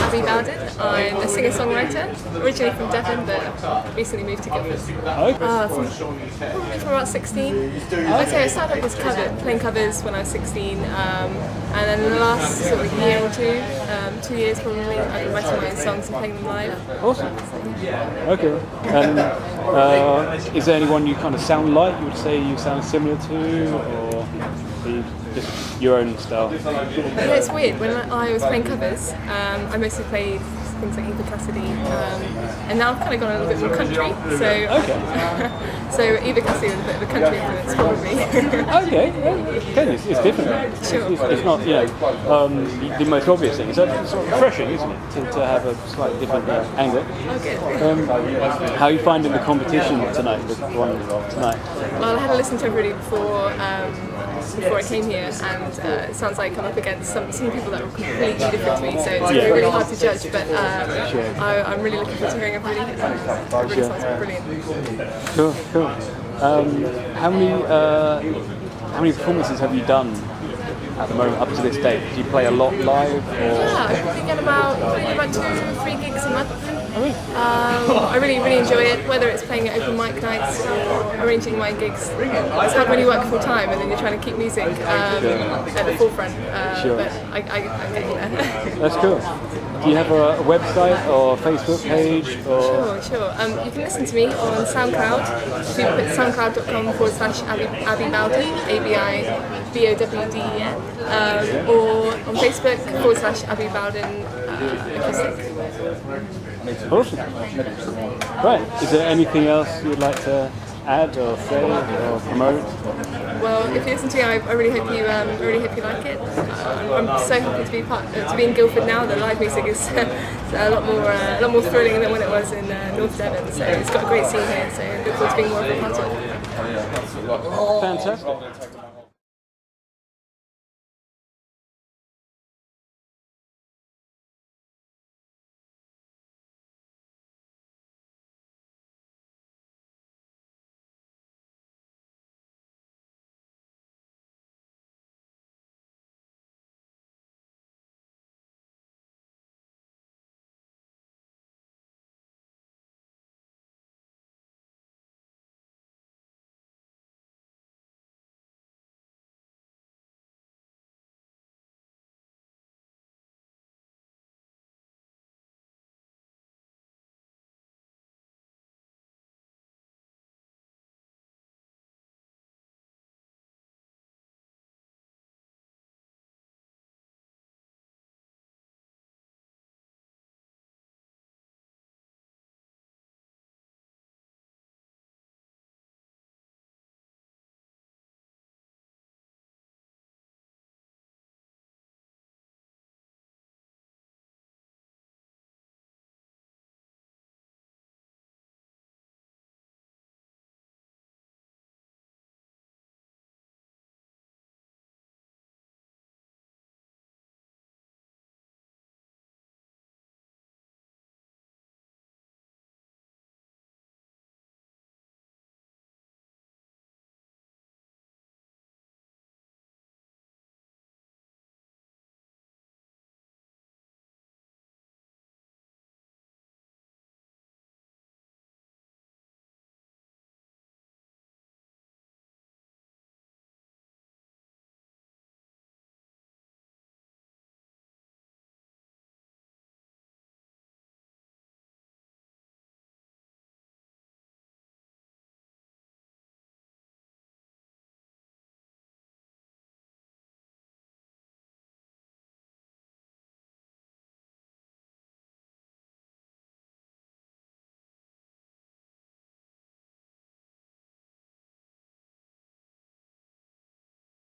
Abby Bowden. I'm a singer-songwriter, originally from Devon, but recently moved to Guildford. Okay. Probably from about 16. I'd say I started off as playing covers when I was 16, and then in the last sort of year or two, 2 years probably, I've been writing my own songs and playing them live. Awesome. Okay. And is there anyone you kind of sound like? You would say you sound similar to, or are you just your own style? Yeah, it's weird. When I was playing covers, I mostly played things like Cassidy, and now I've kind of gone a little bit more country. So, okay. So Cassidy was a bit of a country influence, probably. Okay, again, it's different. Sure. It's not, the most obvious thing. So it's sort of refreshing, isn't it, to have a slightly different angle. Okay. How are you finding the competition tonight, the one tonight? Well, I had to listen to everybody before I came here, and it sounds like I'm up against some people that are completely different to me, so it's really hard to judge, but I'm really looking forward to hearing everybody. It really sounds brilliant. Cool. How many performances have you done at the moment up to this date? Do you play a lot live? Or? Yeah, I probably get about 2 or 3 gigs a month. I really enjoy it, whether it's playing at open mic nights or arranging my gigs. It's hard when you work full time and then you're trying to keep music at the forefront, but I get there. That's cool. Do you have a website or Facebook page? Or? Sure. You can listen to me on SoundCloud. If you put soundcloud.com/Abby Bowden, ABIBOWDEN, or on Facebook /Abby Bowden acoustic. Awesome. Right. Is there anything else you'd like to add or say or promote? Well, if you listen to me, I really hope you like it. I'm so happy to be in Guildford now. The live music is a lot more thrilling than when it was in North Devon. So it's got a great scene here. So I look forward to being more of a part of it. Fantastic.